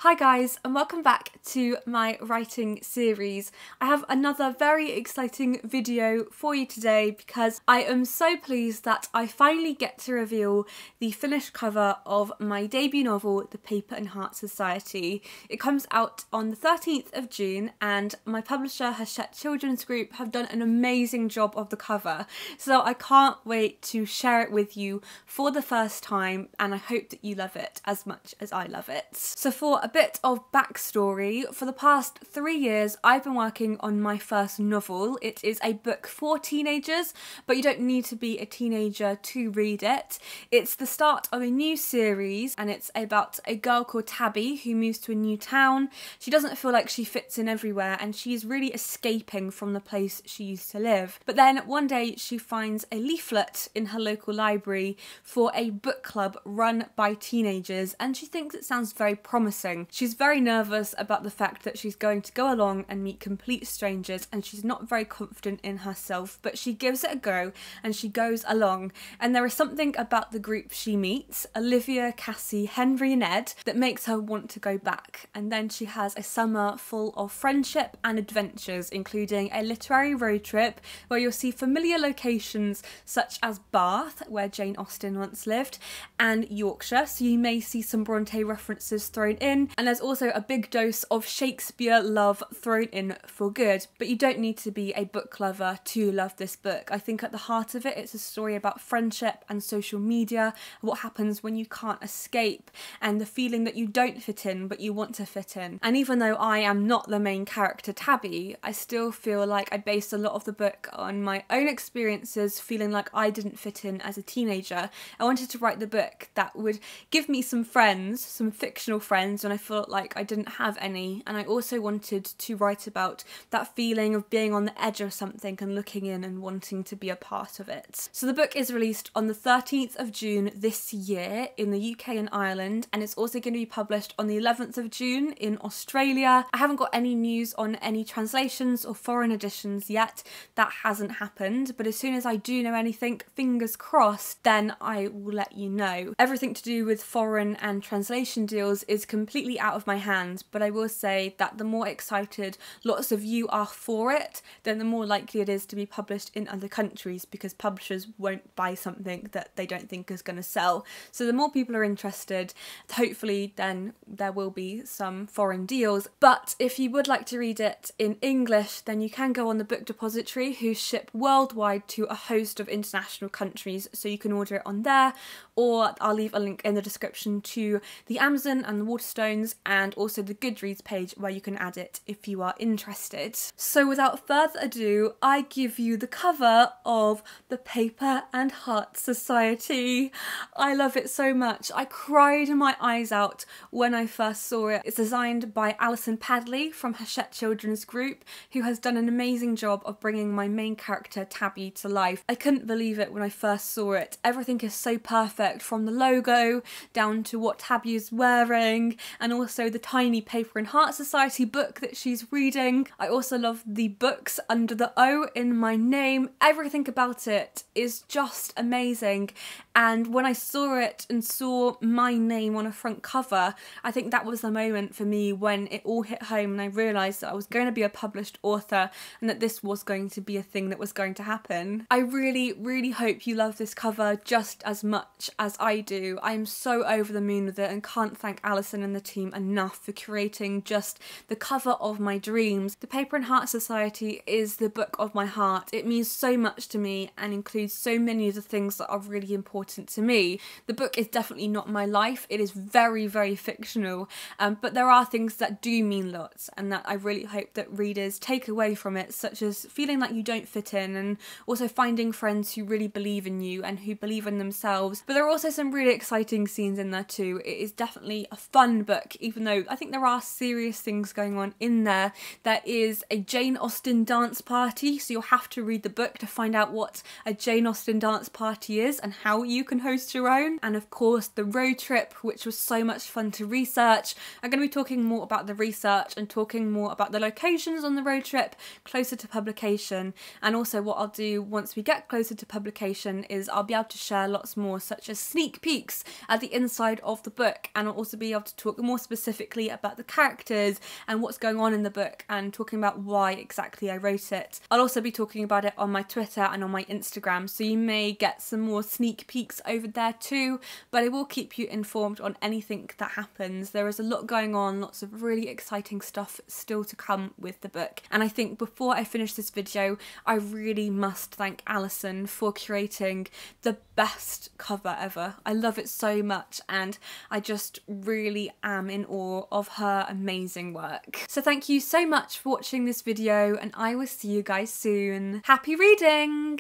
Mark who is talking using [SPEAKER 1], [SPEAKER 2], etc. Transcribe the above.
[SPEAKER 1] Hi guys, and welcome back to my writing series. I have another very exciting video for you today because I am so pleased that I finally get to reveal the finished cover of my debut novel, The Paper and Heart Society. It comes out on the 13th of June and my publisher Hachette Children's Group have done an amazing job of the cover, so I can't wait to share it with you for the first time, and I hope that you love it as much as I love it. So for a bit of backstory, for the past 3 years I've been working on my first novel. It is a book for teenagers, but you don't need to be a teenager to read it. It's the start of a new series and it's about a girl called Tabby who moves to a new town. She doesn't feel like she fits in everywhere and she's really escaping from the place she used to live. But then one day she finds a leaflet in her local library for a book club run by teenagers and she thinks it sounds very promising. She's very nervous about the fact that she's going to go along and meet complete strangers and she's not very confident in herself, but she gives it a go and she goes along, and there is something about the group she meets, Olivia, Cassie, Henry and Ed, that makes her want to go back. And then she has a summer full of friendship and adventures, including a literary road trip where you'll see familiar locations such as Bath, where Jane Austen once lived, and Yorkshire, so you may see some Bronte references thrown in, and there's also a big dose of Shakespeare love thrown in for good. But you don't need to be a book lover to love this book. I think at the heart of it, it's a story about friendship and social media, what happens when you can't escape, and the feeling that you don't fit in but you want to fit in. And even though I am not the main character Tabby, I still feel like I based a lot of the book on my own experiences, feeling like I didn't fit in as a teenager. I wanted to write the book that would give me some friends, some fictional friends, when I felt like I didn't have any, and I also wanted to write about that feeling of being on the edge of something and looking in and wanting to be a part of it. So the book is released on the 13th of June this year in the UK and Ireland, and it's also going to be published on the 11th of June in Australia. I haven't got any news on any translations or foreign editions yet. That hasn't happened, but as soon as I do know anything, fingers crossed, then I will let you know. Everything to do with foreign and translation deals is completely out of my hands, but I will say that the more excited lots of you are for it, then the more likely it is to be published in other countries, because publishers won't buy something that they don't think is going to sell. So the more people are interested, hopefully then there will be some foreign deals. But if you would like to read it in English, then you can go on the Book Depository, who ship worldwide to a host of international countries, so you can order it on there, or I'll leave a link in the description to the Amazon and the Waterstones and also the Goodreads page where you can add it if you are interested. So without further ado, I give you the cover of The Paper and Heart Society. I love it so much. I cried my eyes out when I first saw it. It's designed by Alison Padley from Hachette Children's Group, who has done an amazing job of bringing my main character Tabby to life. I couldn't believe it when I first saw it. Everything is so perfect, from the logo down to what Tabby is wearing, and also the tiny Paper and Heart Society book that she's reading. I also love the books under the O in my name. Everything about it is just amazing, and when I saw it and saw my name on a front cover, I think that was the moment for me when it all hit home and I realised that I was going to be a published author and that this was going to be a thing that was going to happen. I really hope you love this cover just as much as I do. I am so over the moon with it and can't thank Alison and the team enough for creating just the cover of my dreams. The Paper and Heart Society is the book of my heart. It means so much to me and includes so many of the things that are really important to me. The book is definitely not my life. It is very fictional, but there are things that do mean lots and that I really hope that readers take away from it, such as feeling like you don't fit in and also finding friends who really believe in you and who believe in themselves. But there are also some really exciting scenes in there too. It is definitely a fun book, even though I think there are serious things going on in there. There is a Jane Austen dance party, so you'll have to read the book to find out what a Jane Austen dance party is and how you can host your own. And of course the road trip, which was so much fun to research. I'm going to be talking more about the research and talking more about the locations on the road trip closer to publication, and also what I'll do once we get closer to publication is I'll be able to share lots more, such as sneak peeks at the inside of the book, and I'll also be able to talk more more specifically about the characters and what's going on in the book and talking about why exactly I wrote it. I'll also be talking about it on my Twitter and on my Instagram, so you may get some more sneak peeks over there too, but I will keep you informed on anything that happens. There is a lot going on, lots of really exciting stuff still to come with the book. And I think before I finish this video, I really must thank Alison for creating the best cover ever. I love it so much and I just really am in awe of her amazing work. So thank you so much for watching this video and I will see you guys soon. Happy reading!